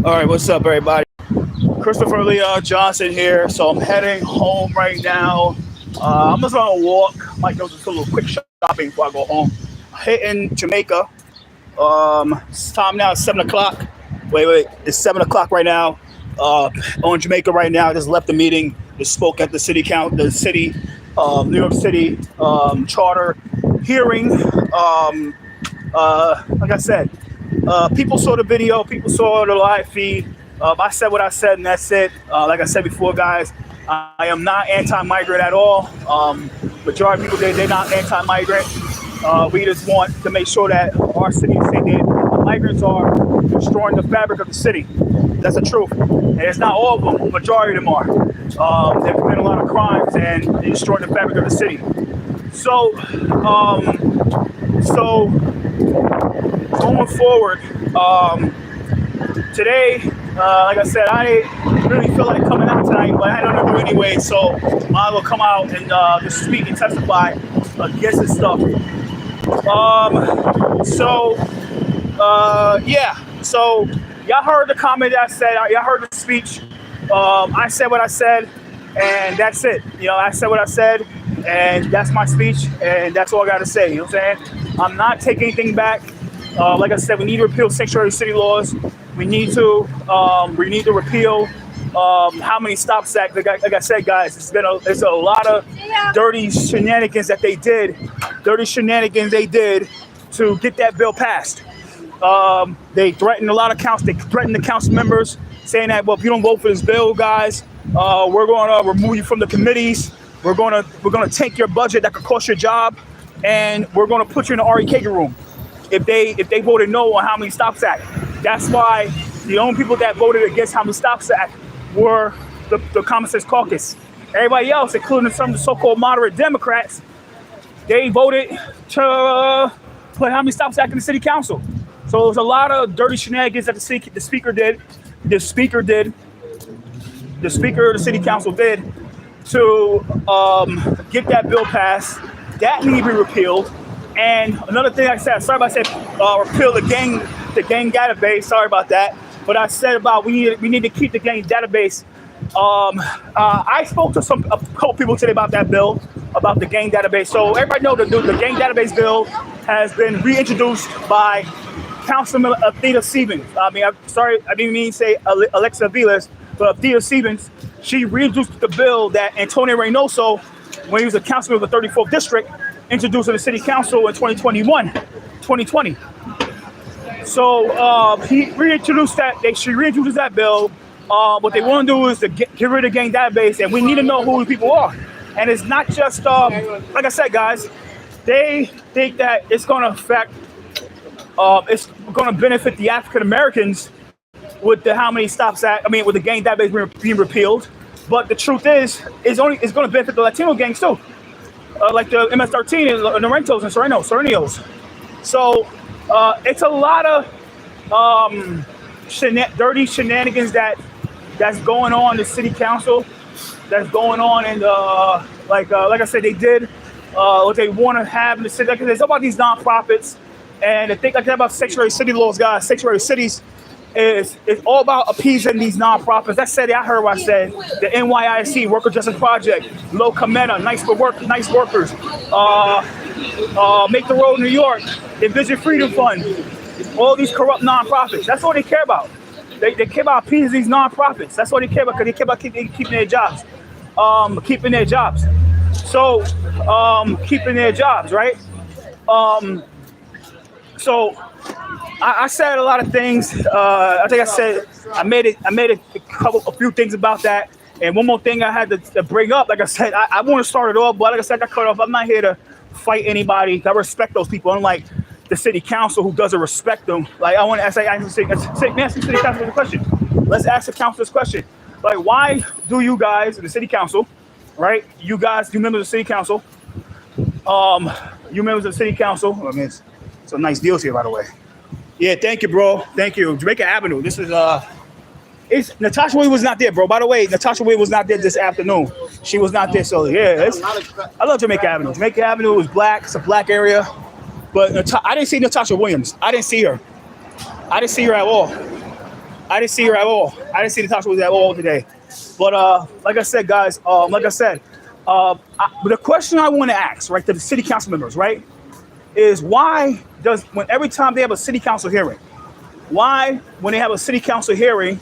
All right, what's up, everybody? Christopherleonjohnson here. So I'm heading home right now. I'm just on a walk. Might go just a little quick shopping before I go home. Hitting Jamaica. It's time now. It's 7 o'clock. Wait. It's 7 o'clock right now. On Jamaica right now. I just left the meeting. Just spoke at the city New York City charter hearing. Like I said, people saw the video. People saw the live feed. I said what I said, and that's it. Like I said before, guys, I am not anti-migrant at all. Majority of people, they're not anti-migrant. We just want to make sure that our city is safe. Migrants are destroying the fabric of the city. That's the truth. And it's not all of them. Majority of them are. They've committed a lot of crimes and they destroying the fabric of the city. So going forward, today, like I said, I didn't really feel like coming out tonight, but I had nothing to do anyway, so I will come out and just speak and testify against this stuff. Yeah. So y'all heard the comment that I said. Y'all heard the speech. I said what I said, and that's it. I said what I said, and that's my speech, and that's all I got to say. You know what I'm saying? I'm not taking anything back. Like I said, we need to repeal sanctuary city laws. We need to repeal how many stop sacks. Like I said, guys, it's a lot of dirty shenanigans that they did. To get that bill passed. They threatened a lot of counts. They threatened the council members, saying that, well, if you don't vote for this bill, guys, we're going to remove you from the committees. We're going to take your budget that could cost your job, and we're going to put you in the REK room if they voted no on how many stop sacks. That's why the only people that voted against how many stop sacks were the Common Sense Caucus. Everybody else, including some of the so-called moderate Democrats, they voted to put how many stop sacks in the city council. So there's a lot of dirty shenanigans that the speaker of the city council did to get that bill passed. That need to be repealed. And another thing I said, sorry about saying repeal the gang database. Sorry about that. But I said about we need to keep the gang database. I spoke to a couple people today about that bill, about the gang database. So everybody know the gang database bill has been reintroduced by Councilman Athena Stevens. I didn't mean to say Alexa Vilas, but Athena Stevens. She reintroduced the bill that Antonio Reynoso, when he was a councilman of the 34th district, introduced to the city council in 2020. So he reintroduced that. She reintroduced that bill. What they want to do is to get rid of the gang database, and we need to know who the people are. And it's not just like I said, guys. They think that it's going to affect. It's going to benefit the African Americans with the how many stops with the gang database being repealed. But the truth is, it's going to benefit the Latino gangs too, like the MS-13 and the Rentos and Serenios. So it's a lot of dirty shenanigans that's going on in the city council. That's going on in like I said, they did what they want to have in the city. Like, it's about these nonprofits, and the thing like that about sanctuary city laws, guys. Sanctuary cities is all about appeasing these nonprofits. I said it. I heard what I said. The NYIC, Worker Justice Project, Low Cometa, Nice Workers, Make the Road New York, Envision Freedom Fund. All these corrupt nonprofits. That's all they care about. They care about appeasing these nonprofits. That's what they care about, because they care about keeping their jobs. Keeping their jobs. So, keeping their jobs, right? So, I said a lot of things. I think I made a few things about that. And one more thing I had to bring up. Like I said, I want to start it off, but like I said, I got cut off. I'm not here to fight anybody. I respect those people, unlike the city council who doesn't respect them. Like, I want to ask the city council a question. Let's ask the council this question. Like, why do you guys in the city council, right? You members of the city council, I mean, it's some nice deals here, by the way. Yeah, thank you, bro. Thank you. Jamaica Avenue. This is Natasha Wade was not there, bro. By the way, Natasha Wade was not there this afternoon. She was not there, so yeah. I love Jamaica Avenue. Jamaica Avenue is black. It's a black area. But I didn't see Natasha Williams. I didn't see her. I didn't see her at all. I didn't see her at all. I didn't see Natasha was at all today. But like I said, guys, but the question I want to ask, right, to the city council members, right, is why does when every time they have a city council hearing, why when they have a city council hearing,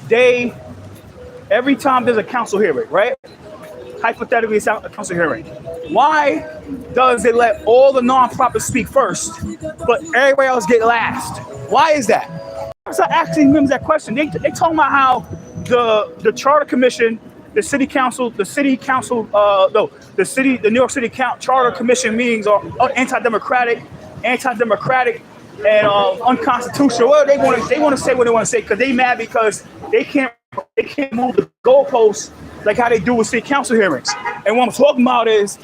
they every time there's a council hearing, right? Hypothetically, it's a council hearing. Why does it let all the nonprofits speak first, but everybody else get last? Why is that? So I actually remember that question. They talking about how the charter commission, the New York City charter commission meetings are anti-democratic, and unconstitutional. Well, they want to say what they want to say because they mad because they can't move the goalposts like how they do with city council hearings. And what I'm talking about is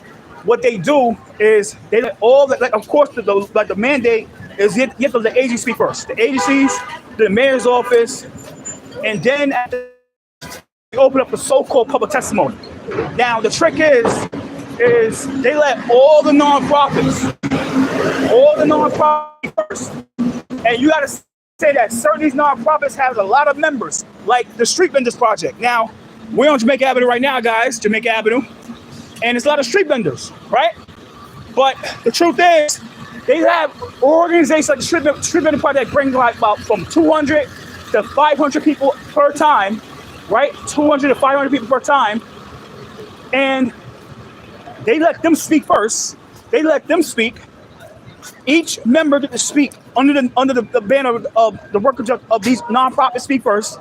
what they do is they let all that, like, of course, the mandate is you have to let the agencies speak first. The agencies, the mayor's office, and then they open up the so-called public testimony. Now the trick is they let all the nonprofits first, and you got to say that certain of these nonprofits have a lot of members, like the Street Vendors Project. Now we're on Jamaica Avenue right now, guys, Jamaica Avenue, and it's a lot of street vendors, right? But the truth is, they have organizations like the Street Vendor Project bring like about from 200 to 500 people per time, right? 200 to 500 people per time, and they let them speak first. They let them speak. Each member get to speak under the banner of the workers of these nonprofits speak first.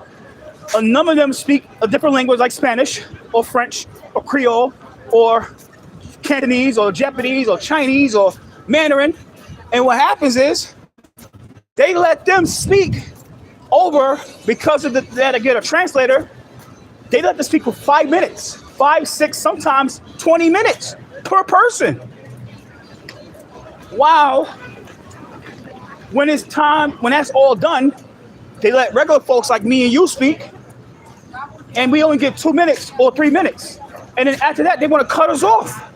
A number of them speak a different language like Spanish or French or Creole or Cantonese or Japanese or Chinese or Mandarin. And what happens is they let them speak over because of they had to get a translator. They let them speak for 5 minutes, 5, 6, sometimes 20 minutes per person. Wow. When it's time, when that's all done, they let regular folks like me and you speak, and we only get 2 minutes or 3 minutes. And then after that, they want to cut us off.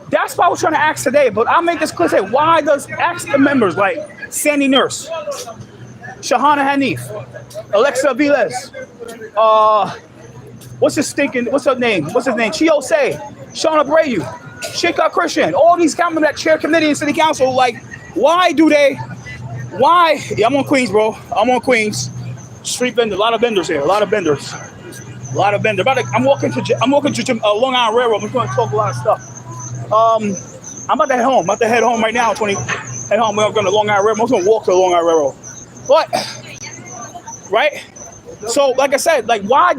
That's what I was trying to ask today, but I'll make this clear. Say, why does ask the members like Sandy Nurse, Shahana Hanif, Alexa Velez, what's his name? Chio Say, Shauna Abreu, Sheikha Christian, all these councilmen that chair committee in city council, like, why? Yeah, I'm on Queens, bro. I'm on Queens. Street vendor, a lot of vendors here, a lot of vendors. I'm walking to Long Island Railroad. I'm going to talk a lot of stuff. I'm about to head home. I'm about to head home right now. Head home. We're going to Long Island Railroad. I'm going to walk to the Long Island Railroad. But, right? So, like I said, like, why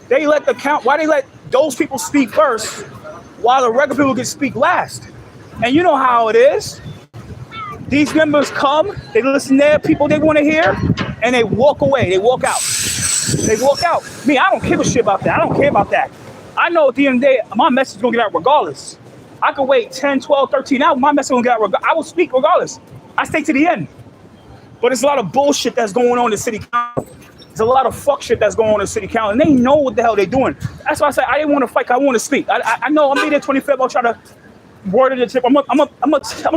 they let those people speak first while the regular people get to speak last? And you know how it is. These members come, they listen to their people they want to hear, and they walk away. They walk out. Me, I don't give a shit about that. I don't care about that. I know at the end of the day, my message is going to get out regardless. I could wait 10, 12, 13 hours. My message is going to get out regardless. I will speak regardless. I stay to the end. But there's a lot of bullshit that's going on in the city council. There's a lot of fuck shit that's going on in the city council, and they know what the hell they're doing. That's why I said I didn't want to fight. I want to speak. I know I'm meeting 25th. I'll try to word it the tip. I'm gonna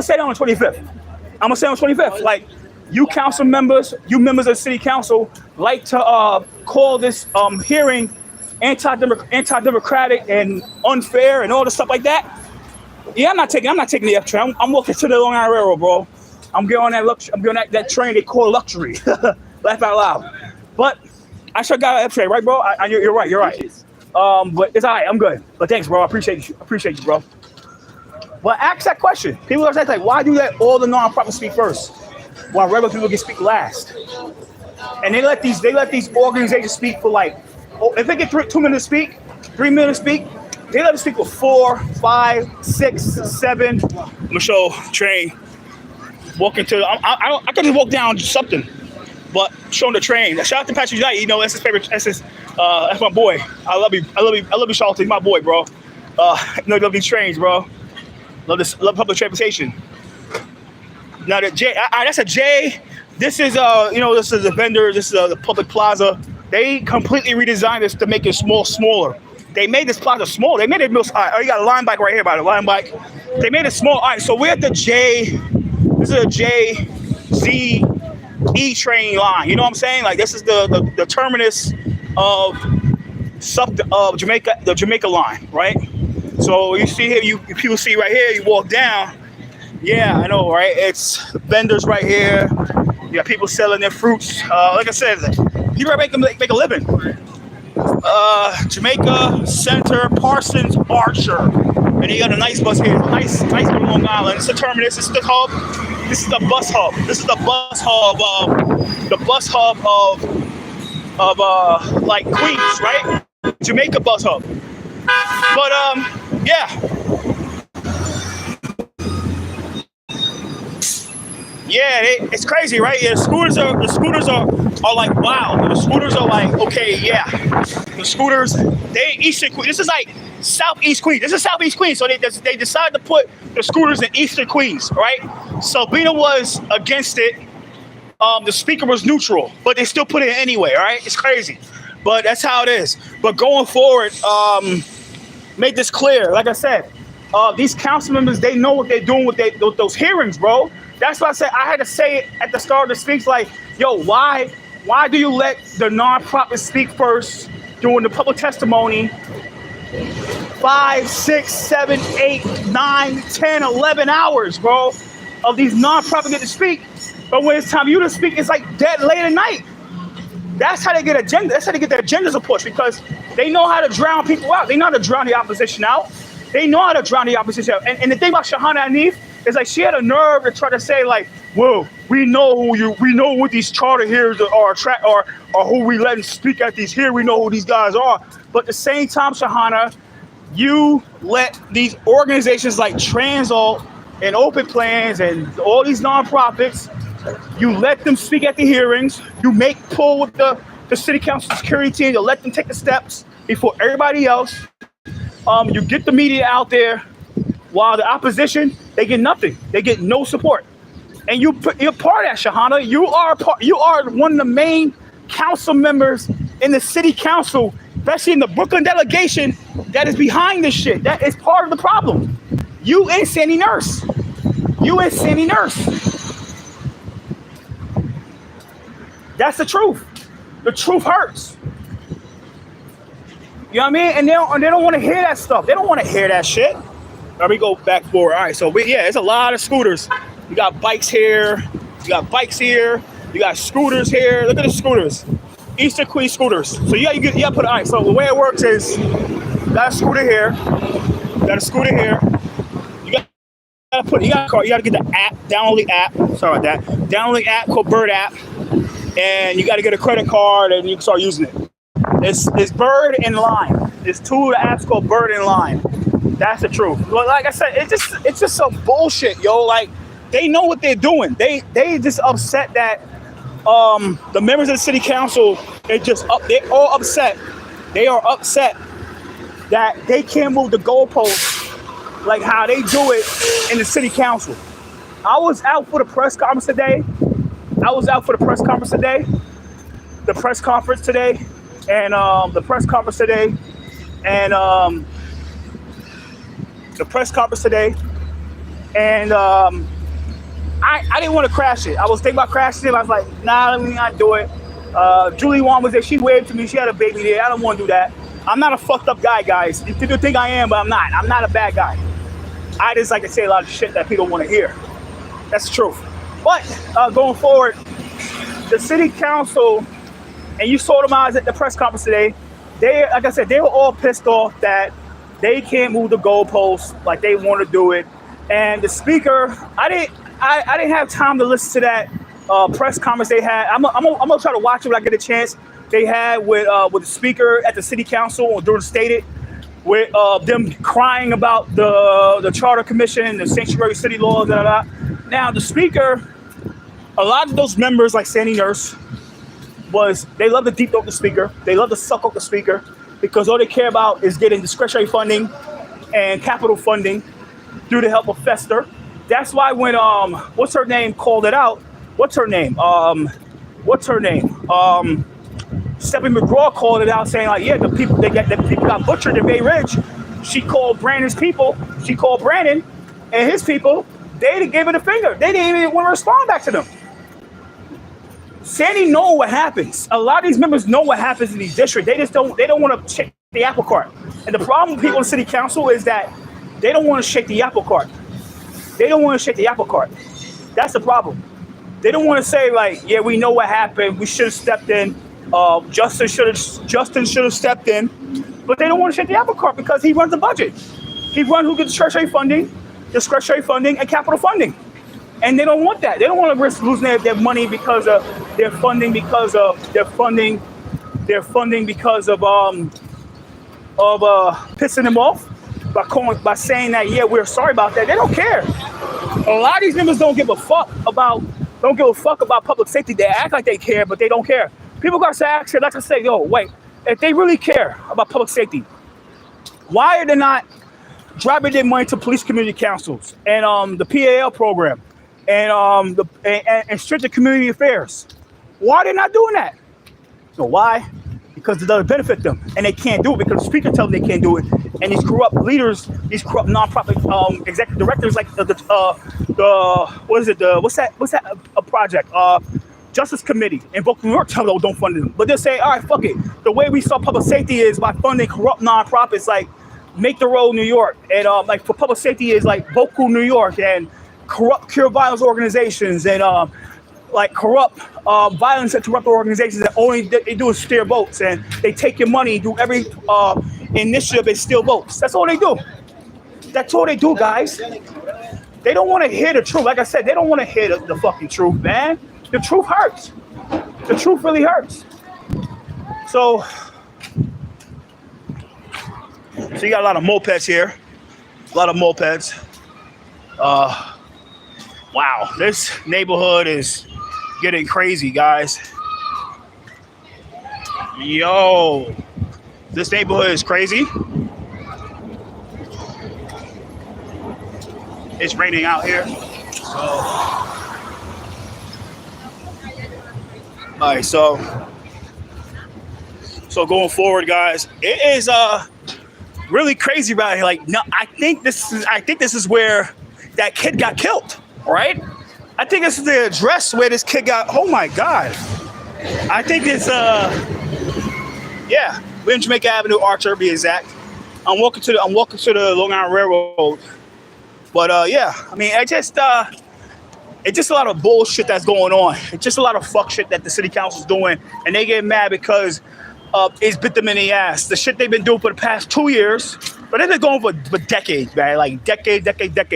say that on the 25th. I'm gonna say on the 25th. Like, you council members, you members of the city council, like to call this hearing anti-democratic and unfair and all the stuff like that. Yeah, I'm not taking the F train. I'm walking to the Long Island Railroad, bro. I'm getting on that train they call luxury. Laugh out loud. But I sure got an F train, right, bro? You're right. But it's all right. I'm good. But thanks, bro. I appreciate you, bro. But ask that question. People are saying, like, why do you let all the nonprofits speak first, while regular people can speak last? And they let these organizations speak for like, if they get 2 minutes to speak, 3 minutes to speak, they let them speak for 4, 5, 6, 7. I'm gonna show train. Walking to, I could just walk down something, but showing the train. Shout out to Patrick Knight. You know, that's his favorite. That's my boy. I love you, Charlotte. He's my boy, bro. Love these trains, bro. Love public transportation. Now the J, that's a J. This is this is a vendor. This is the public plaza. They completely redesigned this to make it smaller. They made this plaza small. They made it. You got a line bike right here, by the line bike. They made it small. All right, so we're at the J. This is a J Z E train line. You know what I'm saying? Like this is the terminus of Jamaica, the Jamaica line, right? So you see here, you people see right here. You walk down. Yeah, I know, right? It's vendors right here. You got people selling their fruits. Like I said, people make a living. Jamaica Center, Parsons, Archer, and you got a nice bus here. Nice on Long Island. It's the terminus. This is the hub. This is the bus hub. This is the bus hub. The bus hub of like Queens, right? Jamaica bus hub. But yeah. Yeah, it's crazy, right? Yeah, the scooters are like wow. The scooters are like okay, yeah. The scooters, they Eastern Queens. This is like Southeast Queens. This is Southeast Queens. So they decided to put the scooters in Eastern Queens, right? Sabina was against it. The speaker was neutral, but they still put it in anyway, all right? It's crazy. But that's how it is. But going forward, make this clear. Like I said, these council members, they know what they're doing with those hearings, bro. That's why I said I had to say it at the start of the speech, like, yo, why do you let the nonprofit speak first during the public testimony? 5, 6, 7, 8, 9, 10, 11 hours, bro, of these nonprofits get to speak. But when it's time for you to speak, it's like dead late at night. That's how they get agenda. That's how they get their agendas pushed because they know how to drown people out. They know how to drown the opposition out. They know how to drown the opposition out. And the thing about Shahana Hanif is like she had a nerve to try to say like, "Well, we know what these charter hearers are who we let them speak at these here. We know who these guys are." But at the same time, Shahana, you let these organizations like Transalt and Open Plans and all these nonprofits, you let them speak at the hearings. You make pull with the city council security team. You let them take the steps before everybody else. You get the media out there, while the opposition, they get nothing. They get no support. And you're part of that, Shahana. You are one of the main council members in the city council, especially in the Brooklyn delegation, that is behind this shit. That is part of the problem. You and Sandy Nurse. That's the truth. The truth hurts. You know what I mean? And they don't want to hear that stuff. They don't want to hear that shit. Let me go back forward. All right, so it's a lot of scooters. You got bikes here. You got bikes here. You got scooters here. Look at the scooters. Eastern Queens scooters. So you gotta put. All right. So the way it works is, you got a scooter here. You got a scooter here. You gotta get the app. Download the app. Sorry about that. Download the app called Bird app, and you got to get a credit card, and you can start using it. It's Bird and Line. There's two apps called Bird and Line. That's the truth. But like I said, it's just some bullshit, yo. Like they know what they're doing. They just upset that the members of the city council, they're all upset. They are upset that they can't move the goalposts like how they do it in the city council. I was out for the press conference today. The press conference today. And the press conference today, and I didn't want to crash it. I was thinking about crashing it. I was like, nah, let me not do it. Julie Wan was there. She waved to me. She had a baby there. I don't want to do that. I'm not a fucked up guy, guys. You think I am, but I'm not. I'm not a bad guy. I just like to say a lot of shit that people want to hear. That's the truth. But going forward, the city council, and you saw them eyes at the press conference today. They, like I said, they were all pissed off that they can't move the goalposts like they want to do it. And the speaker, I didn't have time to listen to that press conference they had. I'm gonna try to watch it when I get a chance. They had with the speaker at the city council during the stated, with them crying about the charter commission, the sanctuary city laws, Now the speaker, a lot of those members like Sandy Nurse, they love to deep throat the speaker. They love to suck up the speaker because all they care about is getting discretionary funding and capital funding through the help of Fester. That's why when what's her name called it out. Stephanie McGraw called it out, saying like, yeah, the people got butchered in Bay Ridge. She called Brandon and his people. They gave her the finger. They didn't even want to respond back to them. Sandy know what happens. A lot of these members know what happens in these districts. They just don't. They don't want to shake the apple cart. And the problem with people in city council is that they don't want to shake the apple cart. They don't want to shake the apple cart. That's the problem. They don't want to say like, yeah, we know what happened. We should have stepped in. Justin should have stepped in. But they don't want to shake the apple cart because he runs the budget. He runs who gets discretionary funding, and capital funding. And they don't want that. They don't want to risk losing their money because of their funding, because of pissing them off by saying that, yeah, we're sorry about that. They don't care. A lot of these members don't give a fuck about public safety. They act like they care, but they don't care. People got to ask, like I say, yo, wait, if they really care about public safety, why are they not driving their money to police community councils and the PAL program and stricter community affairs? Why are they not doing that? So why? Because it doesn't benefit them, and they can't do it because the speaker tells them they can't do it. And these corrupt leaders, these corrupt nonprofit executive directors, like what's that project? Justice Committee in Brooklyn, New York, tell them don't fund them. But they'll say, all right, fuck it. The way we solve public safety is by funding corrupt nonprofits like Make the Road New York, and like for public safety is like Boku New York, and corrupt cure violence organizations, and like corrupt violence interrupter organizations that only they do is steer votes, and they take your money, do every initiative and steal votes. That's all they do. That's all they do, guys. They don't want to hear the truth. Like I said, they don't want to hear the fucking truth, man. The truth hurts. The truth really hurts. So you got a lot of mopeds here. A lot of mopeds. Wow, this neighborhood is getting crazy, guys. Yo, this neighborhood is crazy. It's raining out here. So, all right, so going forward, guys, it is really crazy right here. Like, no, I think this is where that kid got killed, right? I think this is the address where this kid got. Oh my God! I think it's yeah, we're in Jamaica Avenue, Archer, to be exact. I'm walking to the Long Island Railroad, but yeah, I mean, it's just a lot of bullshit that's going on. It's just a lot of fuck shit that the city council's doing, and they get mad because it's bit them in the ass. The shit they've been doing for the past 2 years, but they've been going for decades, man, like decades,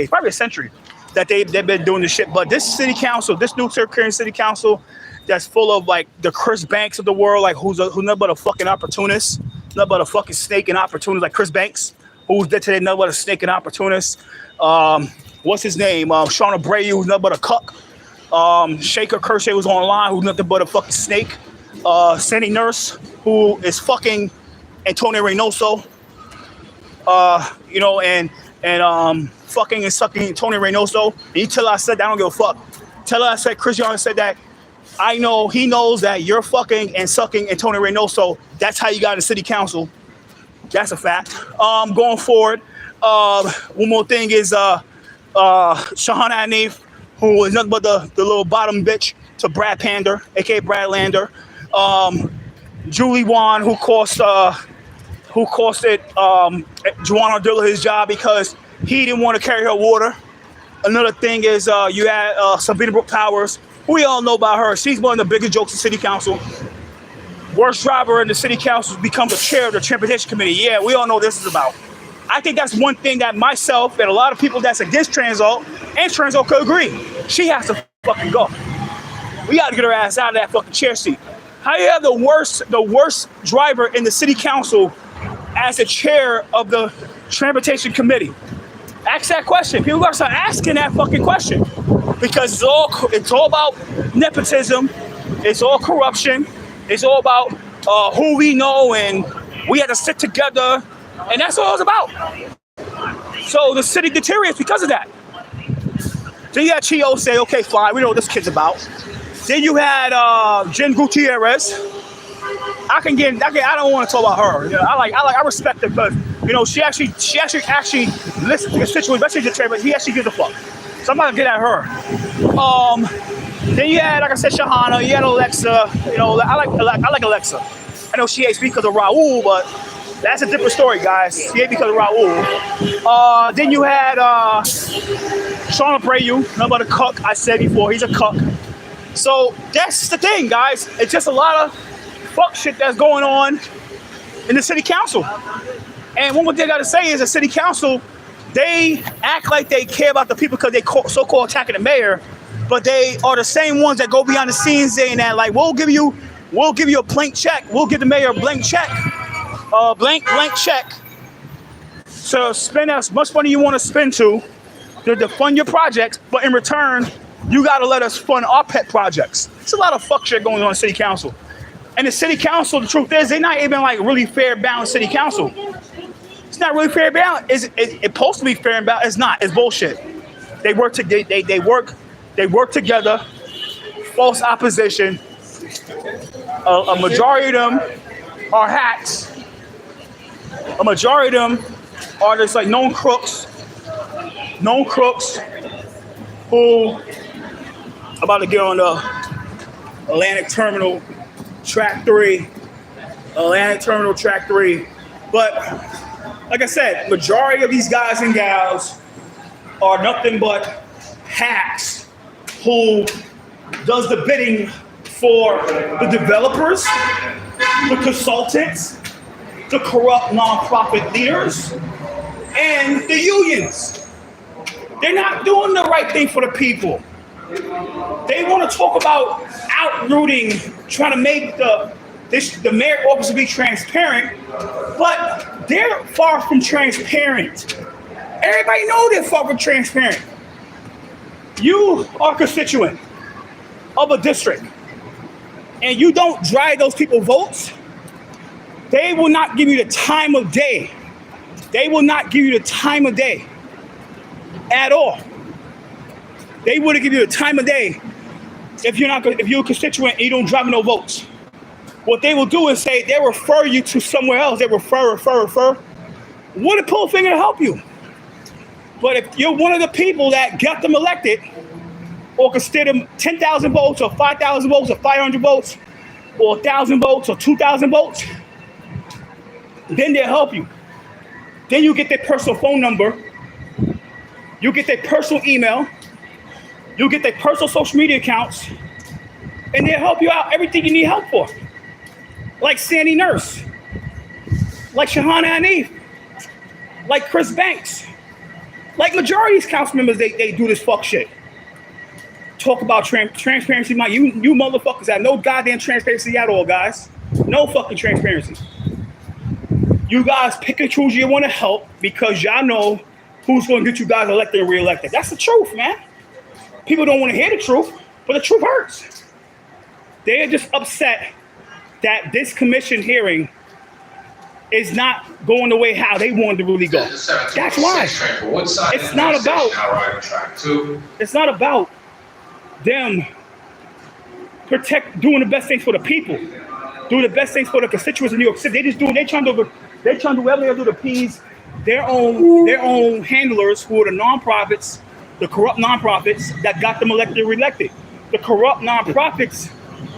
probably a century that they've been doing this shit. But this city council, this new Caribbean city council, that's full of like the Chris Banks of the world, like who's nothing but a fucking opportunist, nothing but a fucking snake and opportunist, like Chris Banks, who's dead today, nothing but a snake and opportunist. What's his name? Sean Abreu, who's nothing but a cuck. Shaker Kershaw, who's online, who's nothing but a fucking snake. Sandy Nurse, who is fucking Antonio Reynoso. You know, and fucking and sucking Antonio Reynoso. And you tell her I said that, I don't give a fuck. Tell her I said Chris Young said that. I know he knows that you're fucking and sucking Antonio Reynoso. That's how you got in city council. That's a fact. Going forward, one more thing is Shahan Anif, who is nothing but the little bottom bitch to Brad Pander, aka Brad Lander. Julie Wan, who costed Juwan Ardilla his job because he didn't want to carry her water. Another thing is you had Sabina Brooke Powers. We all know about her. She's one of the biggest jokes in city council. Worst driver in the city council becomes the chair of the transportation committee. Yeah, we all know what this is about. I think that's one thing that myself and a lot of people that's against Transo and Transo could agree. She has to fucking go. We got to get her ass out of that fucking chair seat. How you have the worst driver in the city council as the chair of the transportation committee? Ask that question. People gotta start asking that fucking question because it's all about nepotism. It's all corruption. It's all about who we know, and we had to sit together, and that's all it's about. So the city deteriorates because of that. Then you had Chio say, "Okay, fine, we know what this kid's about." Then you had Jen Gutierrez. I don't want to talk about her. You know, I respect her because you know she actually listens to the situation, especially the trade, but he actually gives a fuck. So I'm not gonna get at her. Then you had, like I said, Shahana. You had Alexa. You know, I like Alexa. I know she hates me because of Raul, but that's a different story, guys. She hates because of Raul. Then you had Sean Abreu, nothing but a cuck. I said before, he's a cuck. So that's the thing, guys. It's just a lot of fuck shit that's going on in the city council. And one more thing I gotta say is the city council, they act like they care about the people because they so-called attacking the mayor, but they are the same ones that go behind the scenes saying that, like, we'll give you a blank check. We'll give the mayor a blank check, blank check. So spend as much money you want to spend to fund your projects, but in return, you got to let us fund our pet projects. It's a lot of fuck shit going on in city council. And the city council, the truth is, they're not even like really fair, balanced city council. It's not really fair, balanced. It's supposed to be fair and balanced. It's not. It's bullshit. They work together. False opposition. A majority of them are hacks. A majority of them are just like known crooks who about to get on the Atlantic Terminal Track 3. But like I said, majority of these guys and gals are nothing but hacks who does the bidding for the developers, the consultants, the corrupt nonprofit leaders, and the unions. They're not doing the right thing for the people. They want to talk about outrooting, trying to make the mayor office be transparent, but they're far from transparent. Everybody knows they're far from transparent. You are a constituent of a district, and you don't drive those people votes, they will not give you the time of day. They will not give you the time of day at all. They wouldn't give you the time of day if you're a constituent and you don't drive no votes. What they will do is say they refer you to somewhere else. They refer. Wouldn't pull a finger to help you. But if you're one of the people that got them elected, or consider them 10,000 votes, or 5,000 votes, or 500 votes, or 1,000 votes, or 2,000 votes, then they'll help you. Then you get their personal phone number, you get their personal email, you get their personal social media accounts, and they'll help you out everything you need help for. Like Sandy Nurse, like Shahana Hanif, like Chris Banks, like majority of these council members, they do this fuck shit. Talk about transparency. You motherfuckers have no goddamn transparency at all, guys. No fucking transparency. You guys pick and choose you want to help because y'all know who's going to get you guys elected and reelected. That's the truth, man. People don't want to hear the truth, but the truth hurts. They are just upset that this commission hearing is not going the way how they wanted to really go. That's why. It's not about them doing the best things for the people, doing the best things for the constituents in New York City. They're trying to do whatever they do to appease their own handlers, who are the nonprofits, the corrupt nonprofits that got them elected and reelected. The corrupt nonprofits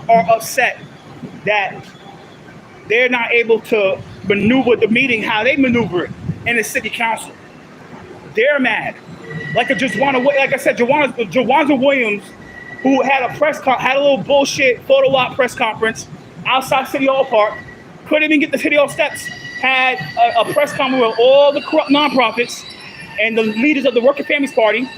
are upset that they're not able to maneuver the meeting how they maneuver it in the city council. They're mad. Like I said, Jawanza Williams, who had a little bullshit photo op press conference outside City Hall Park, couldn't even get the City Hall steps, had a press conference with all the corrupt nonprofits and the leaders of the Working Families Party,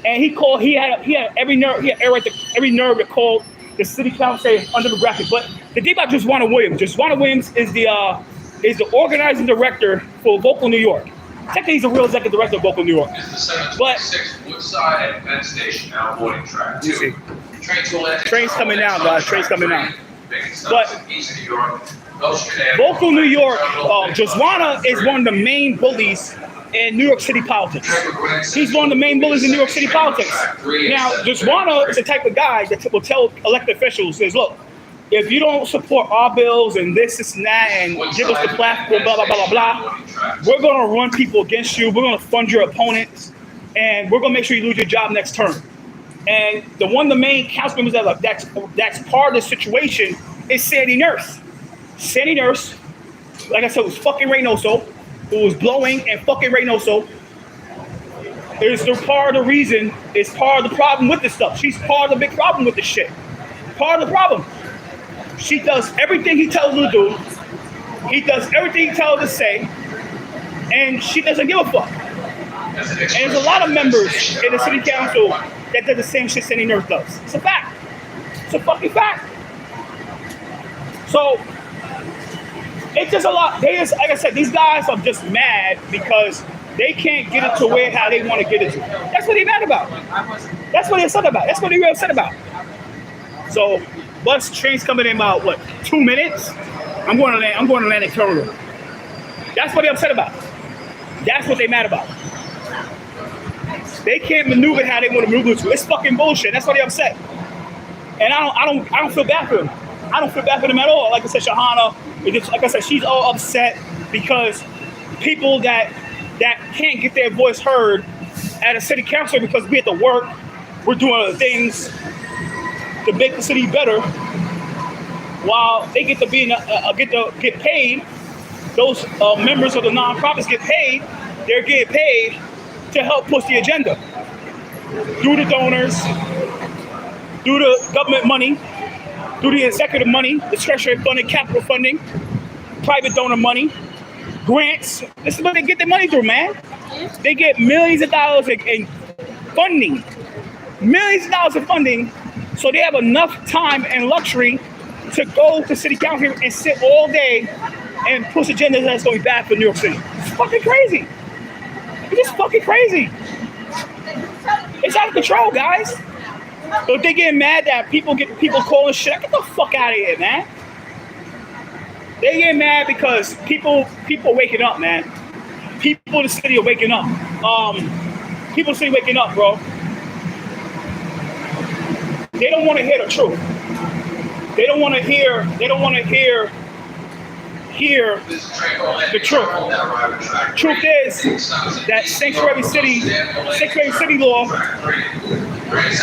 and he had every nerve to call the city council say undemographic. But the thing about Jawanza Williams is the organizing director for Vocal New York. Technically, he's a real executive director of Vocal New York. It's the 726 Woodside and Penn Station now avoiding track 2. Train's coming down, guys. Train's coming down. But East New York, Vocal New York, Jawanza is one of the main bullies in New York City politics. He's one of the main bullies in New York City politics. Now, Jawanza is the type of guy that will tell elected officials, says, look, if you don't support our bills and this and that and give us the platform, blah, blah, blah, blah, blah, we're going to run people against you. We're going to fund your opponents, and we're going to make sure you lose your job next term. And the main council members that's part of the situation is Sandy Nurse. Sandy Nurse, like I said, was fucking Reynoso, who was blowing and fucking Reynoso. Is the part of the reason, is part of the problem with this stuff. She's part of the big problem with this shit. Part of the problem. She does everything he tells her to do. He does everything he tells her to say. And she doesn't give a fuck. And there's a lot of members in the city council that does the same shit Sandy Nurse does. It's a fact. It's a fucking fact. So, it's just a lot. They just, like I said, these guys are just mad because they can't get it to where how they want to get it to. That's what they're mad about. That's what they're upset about. That's what they're upset about. So, train's coming in about, 2 minutes? I'm going to Atlantic Terminal. That's what they're upset about. That's what they're mad about. They can't maneuver how they want to maneuver to. It's fucking bullshit. That's why they're upset. And I don't feel bad for them. I don't feel bad for them at all. Like I said, Shahana, like I said, she's all upset because people that can't get their voice heard at a city council because we have to work, we're doing other things to make the city better, while they get to get paid. Those members of the nonprofits get paid. They're getting paid to help push the agenda through the donors, through the government money, through the executive money, discretionary funding, capital funding, private donor money, grants. This is what they get their money through, man. They get millions of dollars in funding. Millions of dollars in funding, so they have enough time and luxury to go to city council and sit all day and push agendas that's going to be bad for New York City. It's fucking crazy. It's just fucking crazy. It's out of control, guys. So if they get mad that people calling shit, get the fuck out of here, man. They get mad because people waking up, man. People in the city are waking up. People in the city waking up, bro. They don't want to hear the truth. They don't want to hear the truth. Truth is that Sanctuary City law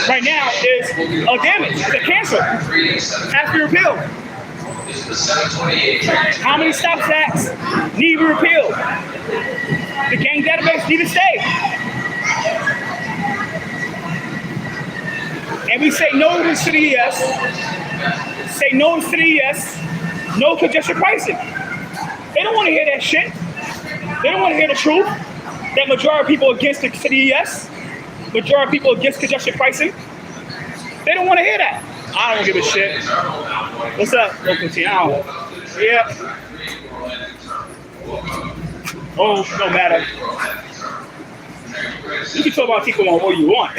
right now is a damage. It's a cancer. Has to be repealed. How many stop sacks need to be repealed? The gang database need to stay. And we say no to city yes. Say no to city yes. No congestion pricing. They don't want to hear that shit. They don't want to hear the truth. That majority of people against the city yes. Majority of people against congestion pricing. They don't want to hear that. I don't give a shit. What's up, local team? Yeah. Oh, no matter. You can talk about team all you want.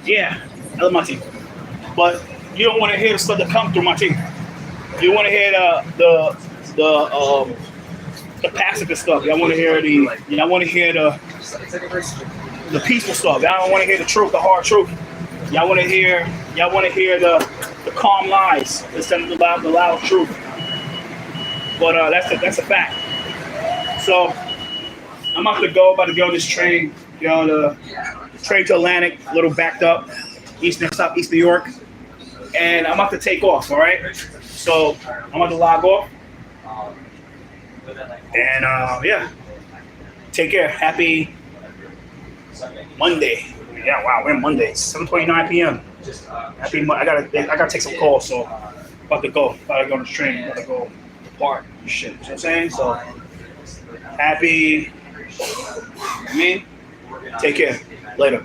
Yeah, I love my team. But you don't want to hear the stuff that comes through my team. You want to hear the pacifist stuff. Y'all want to hear the peaceful stuff. Y'all don't want to hear the truth, the hard truth. Y'all want to hear the calm lies instead of the loud truth. But that's a fact. So I'm about to go on this train. The train to Atlantic, a little backed up, East New York, and I'm about to take off. All right. So I'm about to log off. And yeah, take care. Happy Monday. Yeah, wow, we're Monday, 7:29 p.m. Happy I gotta take some calls, so about to go on the train, about to go park and shit. You know what I'm saying? So happy. Take care. Later.